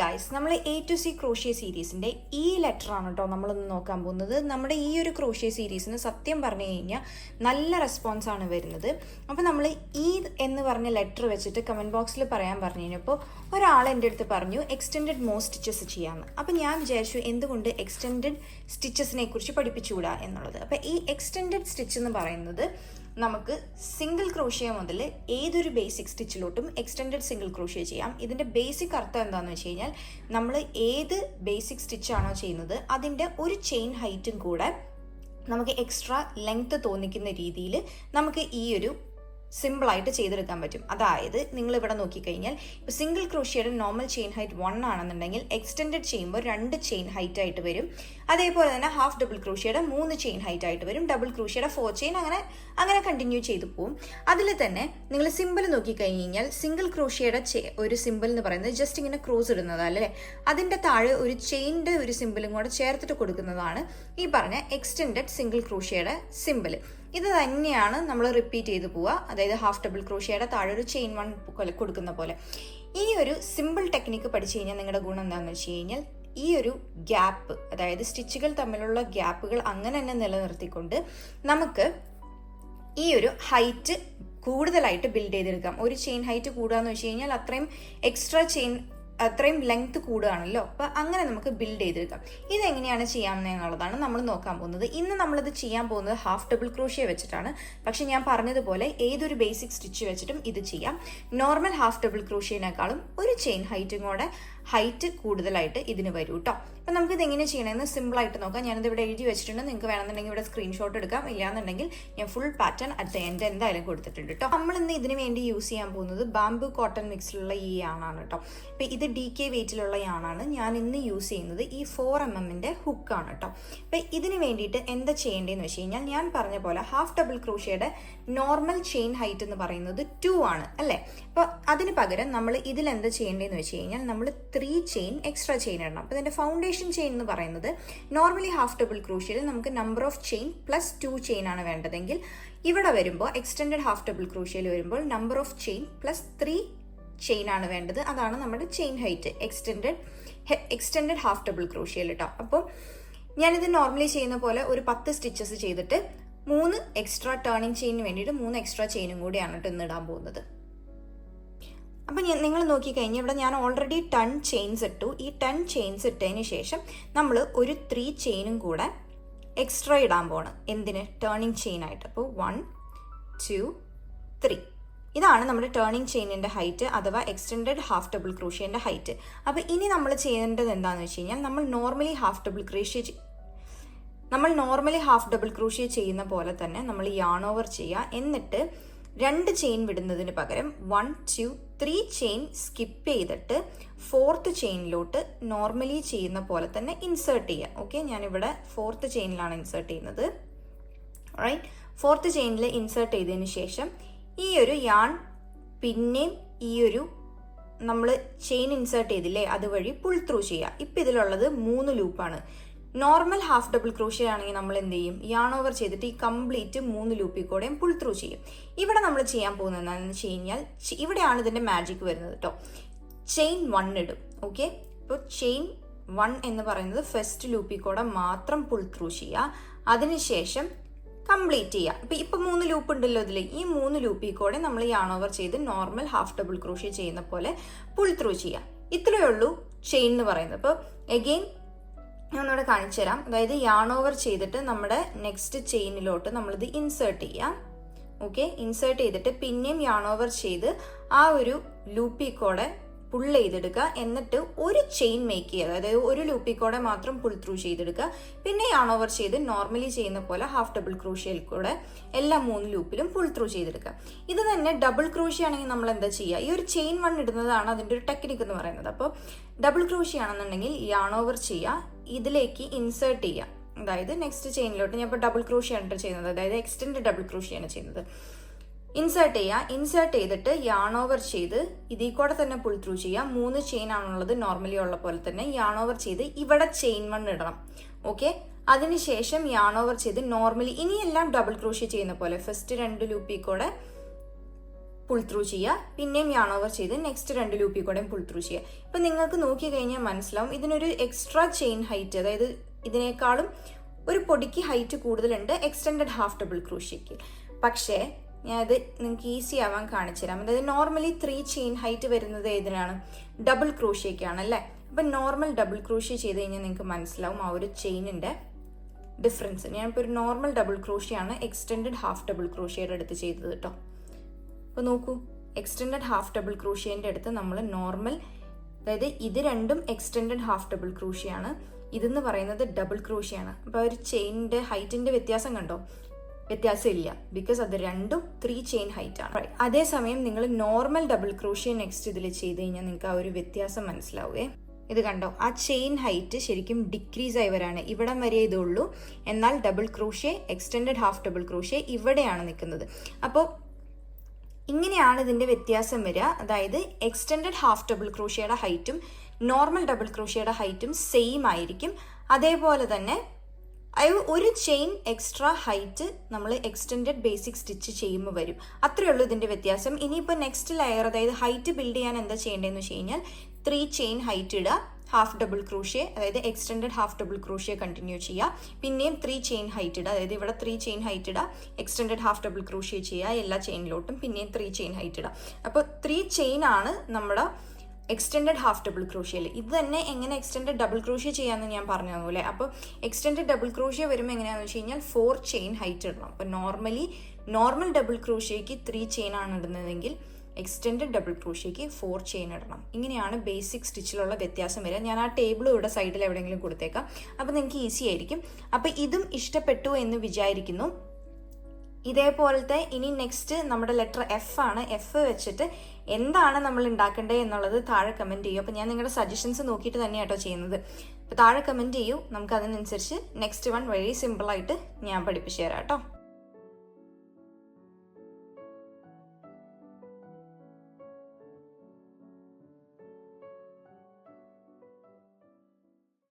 Guys, നമ്മൾ A to C crochet സീരീസിൻ്റെ ഈ ലെറ്ററാണ് കേട്ടോ നമ്മളൊന്ന് നോക്കാൻ പോകുന്നത്. നമ്മുടെ ഈ ഒരു ക്രോഷ്യ സീരീസിന് സത്യം പറഞ്ഞു കഴിഞ്ഞാൽ നല്ല റെസ്പോൺസാണ് വരുന്നത്. അപ്പോൾ നമ്മൾ ഈ എന്ന് പറഞ്ഞ ലെറ്റർ വെച്ചിട്ട് കമൻറ്റ് ബോക്സിൽ പറയാൻ പറഞ്ഞു കഴിഞ്ഞപ്പോൾ ഒരാൾ എൻ്റെ അടുത്ത് പറഞ്ഞു എക്സ്റ്റെൻഡഡ് മോ സ്റ്റിച്ചസ് ചെയ്യാമെന്ന്. അപ്പോൾ ഞാൻ വിചാരിച്ചു എന്തുകൊണ്ട് എക്സ്റ്റെൻഡഡ് സ്റ്റിച്ചസിനെ കുറിച്ച് പഠിപ്പിച്ചുകൂടാ എന്നുള്ളത്. അപ്പോൾ ഈ എക്സ്റ്റെൻഡഡ് സ്റ്റിച്ച് എന്ന് പറയുന്നത് നമുക്ക് സിംഗിൾ ക്രോഷ്യ മുതൽ ഏതൊരു ബേസിക് സ്റ്റിച്ചിലോട്ടും എക്സ്റ്റെൻഡഡ് സിംഗിൾ ക്രോഷ്യ ചെയ്യാം. ഇതിൻ്റെ ബേസിക് അർത്ഥം എന്താണെന്ന് വെച്ച് കഴിഞ്ഞാൽ നമ്മൾ ഏത് ബേസിക് സ്റ്റിച്ചാണോ ചെയ്യുന്നത് അതിൻ്റെ ഒരു ചെയിൻ ഹൈറ്റും കൂടെ നമുക്ക് എക്സ്ട്രാ ലെങ്ത് തോന്നിക്കുന്ന രീതിയിൽ നമുക്ക് ഈ ഒരു സിമ്പിളായിട്ട് ചെയ്തെടുക്കാൻ പറ്റും. അതായത് നിങ്ങളിവിടെ നോക്കിക്കഴിഞ്ഞാൽ ഇപ്പോൾ സിംഗിൾ ക്രോഷ്യയുടെ നോർമൽ ചെയിൻ ഹൈറ്റ് 1 ആണെന്നുണ്ടെങ്കിൽ എക്സ്റ്റെൻഡഡ് ചെയ്യുമ്പോൾ 2 ചെയിൻ ഹൈറ്റ് ആയിട്ട് വരും. അതേപോലെ തന്നെ ഹാഫ് ഡബിൾ ക്രോഷ്യയുടെ 3 ചെയിൻ ഹൈറ്റ് ആയിട്ട് വരും. ഡബിൾ ക്രോഷ്യയുടെ 4 ചെയിൻ അങ്ങനെ കണ്ടിന്യൂ ചെയ്തു പോകും. അതിൽ തന്നെ നിങ്ങൾ സിമ്പിൾ നോക്കിക്കഴിഞ്ഞ് കഴിഞ്ഞാൽ സിംഗിൾ ക്രോഷ്യയുടെ ഒരു സിമ്പിൾ എന്ന് പറയുന്നത് ജസ്റ്റ് ഇങ്ങനെ ക്രോസ് ഇടുന്നതല്ലേ, അതിൻ്റെ താഴെ ഒരു ചെയിൻ്റെ ഒരു സിമ്പിളും കൂടെ ചേർത്തിട്ട് കൊടുക്കുന്നതാണ് ഈ പറഞ്ഞ എക്സ്റ്റെൻഡഡ് സിംഗിൾ ക്രോഷ്യയുടെ സിമ്പിൾ. ഇത് തന്നെയാണ് നമ്മൾ റിപ്പീറ്റ് ചെയ്ത് പോവുക. അതായത് ഹാഫ് ഡബിൾ ക്രോഷ്യയുടെ താഴെ ഒരു ചെയിൻ 1 കൊടുക്കുന്ന പോലെ. ഈ ഒരു സിമ്പിൾ ടെക്നിക്ക് പഠിച്ചു കഴിഞ്ഞാൽ നിങ്ങളുടെ ഗുണം എന്താണെന്ന് വെച്ച് കഴിഞ്ഞാൽ ഈ ഒരു ഗ്യാപ്പ്, അതായത് സ്റ്റിച്ചുകൾ തമ്മിലുള്ള ഗ്യാപ്പുകൾ അങ്ങനെ തന്നെ നിലനിർത്തിക്കൊണ്ട് നമുക്ക് ഈ ഒരു ഹൈറ്റ് കൂടുതലായിട്ട് ബിൽഡ് ചെയ്തെടുക്കാം. ഒരു ചെയിൻ ഹൈറ്റ് കൂടുകയെന്ന് വെച്ച് കഴിഞ്ഞാൽ അത്രയും ലെങ്ത് കൂടുകയാണല്ലോ. അപ്പോൾ അങ്ങനെ നമുക്ക് ബിൽഡ് ചെയ്തെടുക്കാം. ഇതെങ്ങനെയാണ് ചെയ്യാമെന്നുള്ളതാണ് നമ്മൾ നോക്കാൻ പോകുന്നത്. ഇന്ന് നമ്മളിത് ചെയ്യാൻ പോകുന്നത് ഹാഫ് ഡബിൾ ക്രോഷ്യ വെച്ചിട്ടാണ്. പക്ഷെ ഞാൻ പറഞ്ഞതുപോലെ ഏതൊരു ബേസിക് സ്റ്റിച്ച് വെച്ചിട്ടും ഇത് ചെയ്യാം. നോർമൽ ഹാഫ് ഡബിൾ ക്രോഷ്യനേക്കാളും ഒരു ചെയിൻ ഹൈറ്റും കൂടെ ഹൈറ്റ് കൂടുതലായിട്ട് ഇതിന് വരും കേട്ടോ. അപ്പം നമുക്കിത് എങ്ങനെ ചെയ്യണമെന്ന് സിമ്പിളായിട്ട് നോക്കാം. ഞാനിത് ഇവിടെ എഴുതി വെച്ചിട്ടുണ്ട്. നിങ്ങൾക്ക് വേണമെന്നുണ്ടെങ്കിൽ ഇവിടെ സ്ക്രീൻഷോട്ട് എടുക്കാം. ഇല്ലാന്നുണ്ടെങ്കിൽ ഞാൻ full pattern at the end എന്തായാലും കൊടുത്തിട്ടുണ്ട് കേട്ടോ. നമ്മളിന്ന് ഇതിന് വേണ്ടി യൂസ് ചെയ്യാൻ പോകുന്നത് ബാംബു കോട്ടൺ മിക്സിലുള്ള ഈ യാണാണ് കേട്ടോ. അപ്പം ഇത് DK വെയിറ്റിലുള്ള യാണാണ്. ഞാൻ ഇന്ന് യൂസ് ചെയ്യുന്നത് ഈ 4mm ഹുക്കാണ് കേട്ടോ. അപ്പം ഇതിന് വേണ്ടിയിട്ട് എന്താ ചെയ്യേണ്ടതെന്ന് വെച്ച് കഴിഞ്ഞാൽ ഞാൻ പറഞ്ഞ പോലെ ഹാഫ് ഡബിൾ ക്രോഷ്യയുടെ നോർമൽ ചെയിൻ ഹൈറ്റ് എന്ന് പറയുന്നത് 2 ആണ് അല്ലേ. അപ്പോൾ അതിന് പകരം നമ്മൾ ഇതിൽ എന്താ ചെയ്യേണ്ടതെന്ന് വെച്ച് കഴിഞ്ഞാൽ നമ്മൾ 3 ചെയിൻ എക്സ്ട്രാ ചെയിൻ ഇടണം. അപ്പോൾ ഇതിൻ്റെ ഫൗണ്ടേഷൻ ചെയിൻ എന്ന് പറയുന്നത് നോർമലി ഹാഫ് ഡബിൾ ക്രോഷ്യയിൽ നമുക്ക് നമ്പർ ഓഫ് ചെയിൻ +2 ചെയിൻ ആണ് വേണ്ടതെങ്കിൽ ഇവിടെ വരുമ്പോൾ എക്സ്റ്റെൻഡഡ് ഹാഫ് ഡബിൾ ക്രോഷ്യയിൽ വരുമ്പോൾ നമ്പർ ഓഫ് ചെയിൻ +3 ചെയിൻ ആണ് വേണ്ടത്. അതാണ് നമ്മുടെ chain height extended half double ക്രോഷ്യയിൽ കേട്ടോ. അപ്പോൾ ഞാനിത് നോർമലി ചെയ്യുന്ന പോലെ ഒരു 10 സ്റ്റിച്ചസ് ചെയ്തിട്ട് 3 എക്സ്ട്രാ ടേണിങ് ചെയിനിന് വേണ്ടിയിട്ട് 3 എക്സ്ട്രാ ചെയിനും കൂടിയാണ് കേട്ടോ ഇന്ന് ഇടാൻ പോകുന്നത്. അപ്പം നിങ്ങൾ നോക്കിക്കഴിഞ്ഞാൽ ഇവിടെ ഞാൻ ഓൾറെഡി 10 ചെയിൻസ് ഇട്ടു. ഈ 10 ചെയിൻസ് ഇട്ടതിന് ശേഷം നമ്മൾ ഒരു 3 ചെയിനും കൂടെ എക്സ്ട്രാ ഇടാൻ പോകണം. എന്തിന്? ടേണിങ് ചെയിനായിട്ട്. അപ്പോൾ 1 2 3 ഇതാണ് നമ്മുടെ ടേണിങ് ചെയിനിൻ്റെ ഹൈറ്റ് അഥവാ എക്സ്റ്റെൻഡഡ് ഹാഫ് ഡബിൾ ക്രോഷ്യൻ്റെ ഹൈറ്റ്. അപ്പോൾ ഇനി നമ്മൾ ചെയ്യേണ്ടത് എന്താണെന്ന് വെച്ച് കഴിഞ്ഞാൽ നമ്മൾ നോർമലി ഹാഫ് ഡബിൾ ക്രോഷ്യ ചെയ്യുന്ന പോലെ തന്നെ നമ്മൾ യാൺ ഓവർ ചെയ്യുക. എന്നിട്ട് 2 ചെയിൻ വിടുന്നതിന് പകരം 1 2 3 ചെയിൻ സ്കിപ്പ് ചെയ്തിട്ട് 4th ചെയിനിലോട്ട് നോർമലി ചെയ്യുന്ന പോലെ തന്നെ ഇൻസേർട്ട് ചെയ്യുക. ഓക്കെ, ഞാനിവിടെ 4th ചെയിനിലാണ് ഇൻസേർട്ട് ചെയ്യുന്നത്. റൈറ്റ്, 4th ചെയിനിൽ ഇൻസേർട്ട് ചെയ്തതിന് ശേഷം ഈ ഒരു യാൺ പിന്നെയും ഈ ഒരു നമ്മൾ ചെയിൻ ഇൻസേർട്ട് ചെയ്തില്ലേ അതുവഴി പുൾ ത്രൂ ചെയ്യുക. ഇപ്പം ഇതിലുള്ളത് 3 ലൂപ്പാണ്. നോർമൽ ഹാഫ് ഡബിൾ ക്രോഷ്യ ആണെങ്കിൽ നമ്മൾ എന്ത് ചെയ്യും? യാൺ ഓവർ ചെയ്തിട്ട് ഈ കംപ്ലീറ്റ് 3 ലൂപ്പിൽ കൂടെയും പുൾ ത്രൂ ചെയ്യും. ഇവിടെ നമ്മൾ ചെയ്യാൻ പോകുന്നത് എന്താണെന്ന് വെച്ച് കഴിഞ്ഞാൽ ഇവിടെയാണ് ഇതിൻ്റെ മാജിക് വരുന്നത് കേട്ടോ. ചെയിൻ 1 ഇടും. ഓക്കെ, ഇപ്പോൾ ചെയിൻ 1 എന്ന് പറയുന്നത് ഫസ്റ്റ് ലൂപ്പിൽ കൂടെ മാത്രം പുൾ ത്രൂ ചെയ്യുക. അതിനുശേഷം കംപ്ലീറ്റ് ചെയ്യുക. ഇപ്പം 3 ലൂപ്പ് ഉണ്ടല്ലോ ഇതിൽ. ഈ 3 ലൂപ്പിൽ കൂടെ നമ്മൾ യാൺ ഓവർ ചെയ്ത് നോർമൽ ഹാഫ് ഡബിൾ ക്രോഷ്യ ചെയ്യുന്ന പോലെ പുൾ ത്രൂ ചെയ്യുക. ഇത്രയേ ഉള്ളൂ ചെയിൻ എന്ന് പറയുന്നത്. അപ്പോൾ എഗെയിൻ ഞാനിവിടെ കാണിച്ചു തരാം. അതായത് യാൺ ഓവർ ചെയ്തിട്ട് നമ്മുടെ നെക്സ്റ്റ് ചെയിനിലോട്ട് നമ്മളിത് ഇൻസേർട്ട് ചെയ്യാം. ഓക്കെ, ഇൻസേർട്ട് ചെയ്തിട്ട് പിന്നെയും യാൺ ഓവർ ചെയ്ത് ആ ഒരു ലൂപ്പിൽ കൂടെ പുൾ ചെയ്തെടുക്കുക. എന്നിട്ട് ഒരു ചെയിൻ മേക്ക് ചെയ്യുക. അതായത് ഒരു ലൂപ്പിൽ കൂടെ മാത്രം പുൾ ത്രൂ ചെയ്തെടുക്കുക. പിന്നെ യാൺ ഓവർ ചെയ്ത് നോർമലി ചെയ്യുന്ന പോലെ ഹാഫ് ഡബിൾ ക്രോഷ്യയിൽ കൂടെ എല്ലാ 3 ലൂപ്പിലും പുൾ ത്രൂ ചെയ്തെടുക്കുക. ഇത് തന്നെ ഡബിൾ ക്രോഷ്യ ആണെങ്കിൽ നമ്മൾ എന്താ ചെയ്യുക? ഈ ഒരു ചെയിൻ 1 ഇടുന്നതാണ് അതിൻ്റെ ഒരു ടെക്നിക്ക് എന്ന് പറയുന്നത്. അപ്പോൾ ഡബിൾ ക്രോഷ്യ ആണെന്നുണ്ടെങ്കിൽ യാൺ ഓവർ ചെയ്യുക, ഇതിലേക്ക് ഇൻസേർട്ട് ചെയ്യുക. അതായത് നെക്സ്റ്റ് ചെയിനിലോട്ട് ഞാൻ ഇപ്പോൾ ഡബിൾ ക്രോഷ്യാണ് ചെയ്യുന്നത്. അതായത് എക്സ്റ്റെൻഡ് ഡബിൾ ക്രോഷ്യാണ് ചെയ്യുന്നത്. ഇൻസേർട്ട് ചെയ്യുക. ഇൻസേർട്ട് ചെയ്തിട്ട് യാൺ ഓവർ ചെയ്ത് ഇതിൽ കൂടെ തന്നെ പുൾ ത്രൂ ചെയ്യുക. 3 ചെയിൻ ആണുള്ളത് നോർമലി ഉള്ള പോലെ തന്നെ യാൺ ഓവർ ചെയ്ത് ഇവിടെ ചെയിൻ 1 ഇടണം. ഓക്കെ, അതിനുശേഷം യാൺ ഓവർ ചെയ്ത് നോർമലി ഇനിയെല്ലാം ഡബിൾ ക്രോഷ്യ ചെയ്യുന്ന പോലെ ഫസ്റ്റ് 2 ലൂപ്പിൽ കൂടെ പുൾ ത്രൂ ചെയ്യുക, പിന്നെയും യാൺ ഓവർ ചെയ്ത് നെക്സ്റ്റ് 2 ലൂപ്പിൽ കൂടെയും പുൾ ത്രൂ ചെയ്യുക. ഇപ്പം നിങ്ങൾക്ക് നോക്കി കഴിഞ്ഞാൽ മനസ്സിലാവും ഇതിനൊരു എക്സ്ട്രാ ചെയിൻ ഹൈറ്റ്, അതായത് ഇതിനേക്കാളും ഒരു പൊടിക്ക് ഹൈറ്റ് കൂടുതലുണ്ട് എക്സ്റ്റെൻഡഡ് ഹാഫ് ഡബിൾ ക്രോഷ്യയ്ക്ക്. പക്ഷേ ഞാനത് നിങ്ങൾക്ക് ഈസി ആവാൻ കാണിച്ചു തരാം. അതായത് നോർമലി 3 ചെയിൻ ഹൈറ്റ് വരുന്നത് ഏതിനാണ്? ഡബിൾ ക്രോഷ്യയ്ക്കാണ് അല്ലേ. അപ്പം നോർമൽ ഡബിൾ ക്രോഷ്യ ചെയ്ത് കഴിഞ്ഞാൽ നിങ്ങൾക്ക് മനസ്സിലാവും ആ ഒരു ചെയിനിൻ്റെ ഡിഫറൻസ്. ഞാനിപ്പോൾ ഒരു നോർമൽ ഡബിൾ ക്രോഷ്യയാണ് എക്സ്റ്റെൻഡഡ് ഹാഫ് ഡബിൾ ക്രോഷ്യയുടെ അടുത്ത് ചെയ്തത് കേട്ടോ. അപ്പോൾ നോക്കൂ, എക്സ്റ്റെൻഡഡ് ഹാഫ് ഡബിൾ ക്രോഷ്യൻ്റെ അടുത്ത് നമ്മൾ നോർമൽ, അതായത് ഇത് രണ്ടും എക്സ്റ്റെൻഡഡ് ഹാഫ് ഡബിൾ ക്രോഷ്യയാണ്, ഇതെന്ന് പറയുന്നത് ഡബിൾ ക്രോഷ്യയാണ്. അപ്പോൾ ഒരു ചെയിനിൻ്റെ ഹൈറ്റിൻ്റെ വ്യത്യാസം കണ്ടോ? വ്യത്യാസമില്ല, ബിക്കോസ് അത് രണ്ടും 3 ചെയിൻ ഹൈറ്റ് ആണ്. അതേസമയം നിങ്ങൾ നോർമൽ ഡബിൾ ക്രോഷ്യ നെക്സ്റ്റ് ഇതിൽ ചെയ്ത് കഴിഞ്ഞാൽ നിങ്ങൾക്ക് ആ ഒരു വ്യത്യാസം മനസ്സിലാവുകയെ. ഇത് കണ്ടോ, ആ ചെയിൻ ഹൈറ്റ് ശരിക്കും ഡിക്രീസ് ആയി വരാണ്. ഇവിടം വരെ ഇതുള്ളൂ, എന്നാൽ double crochet extended half double crochet ഇവിടെയാണ് നിൽക്കുന്നത്. അപ്പോൾ ഇങ്ങനെയാണ് ഇതിൻ്റെ വ്യത്യാസം വരിക. അതായത് എക്സ്റ്റെൻഡഡ് ഹാഫ് ഡബിൾ ക്രോഷ്യയുടെ ഹൈറ്റും നോർമൽ ഡബിൾ ക്രോഷ്യയുടെ ഹൈറ്റും സെയിം ആയിരിക്കും. അതേപോലെ തന്നെ ഒരു ചെയിൻ എക്സ്ട്രാ ഹൈറ്റ് നമ്മൾ എക്സ്റ്റെൻഡഡ് ബേസിക് സ്റ്റിച്ച് ചെയ്യുമ്പോൾ വരും. അത്രയേ ഉള്ളൂ ഇതിൻ്റെ വ്യത്യാസം. ഇനിയിപ്പോൾ നെക്സ്റ്റ് ലെയർ, അതായത് ഹൈറ്റ് ബിൽഡ് ചെയ്യാൻ എന്താ ചെയ്യേണ്ടതെന്ന് വെച്ച് കഴിഞ്ഞാൽ 3 ചെയിൻ ഹൈറ്റ് ഇടുക, ഹാഫ് ഡബിൾ ക്രോഷ്യ, അതായത് extended half double crochet continue ചെയ്യുക, പിന്നെയും 3 ചെയിൻ ഹൈറ്റ് ഇടുക, അതായത് ഇവിടെ 3 ചെയിൻ ഹൈറ്റ് ഇടുക, എക്സ്റ്റെൻഡഡ് ഹാഫ് ഡബിൾ ക്രോഷ്യ ചെയ്യുക എല്ലാ ചെയിനിലോട്ടും, പിന്നെയും 3 ചെയിൻ ഹൈറ്റ് ഇടുക. അപ്പോൾ 3 ചെയിൻ ആണ് നമ്മുടെ എക്സ്റ്റെൻഡഡ് ഹാഫ് ഡബിൾ ക്രോഷ്യയിൽ. ഇത് തന്നെ എങ്ങനെ എക്സ്റ്റെൻഡഡ് ഡബിൾ ക്രോഷ്യ ചെയ്യാമെന്ന് ഞാൻ പറഞ്ഞു തന്നു അല്ലേ. അപ്പോൾ എക്സ്റ്റെൻഡഡ് ഡബിൾ ക്രോഷ്യ വരുമ്പോൾ എങ്ങനെയാണെന്ന് വെച്ച് കഴിഞ്ഞാൽ 4 ചെയിൻ ഹൈറ്റ് ഇടണം. അപ്പോൾ നോർമൽ ഡബിൾ ക്രോഷ്യയ്ക്ക് 3 ചെയിൻ ആണ് ഇടുന്നതെങ്കിൽ എക്സ്റ്റെൻഡഡ് ഡബിൾ ക്രോഷ്യയ്ക്ക് 4 ചെയിൻ ഇടണം. ഇങ്ങനെയാണ് ബേസിക് സ്റ്റിച്ചിലുള്ള വ്യത്യാസം വരിക. ഞാൻ ആ ടേബിൾ ഇവിടെ സൈഡിൽ എവിടെയെങ്കിലും കൊടുത്തേക്കാം, അപ്പോൾ നിങ്ങൾക്ക് ഈസി ആയിരിക്കും. അപ്പോൾ ഇതും ഇഷ്ടപ്പെട്ടു എന്ന് വിചാരിക്കുന്നു. ഇതേപോലത്തെ ഇനി നെക്സ്റ്റ് നമ്മുടെ ലെറ്റർ എഫ് ആണ്. എഫ് വെച്ചിട്ട് എന്താണ് നമ്മൾ ഉണ്ടാക്കേണ്ടത് എന്നുള്ളത് താഴെ കമൻറ്റ് ചെയ്യൂ. അപ്പോൾ ഞാൻ നിങ്ങളുടെ സജഷൻസ് നോക്കിയിട്ട് തന്നെയാണ് കേട്ടോ ചെയ്യുന്നത്. അപ്പോൾ താഴെ കമൻറ്റ് ചെയ്യൂ, നമുക്ക് അതിനനുസരിച്ച് നെക്സ്റ്റ് വൺ വളരെ സിമ്പിളായിട്ട് ഞാൻ പഠിപ്പിച്ചു തരാം കേട്ടോ.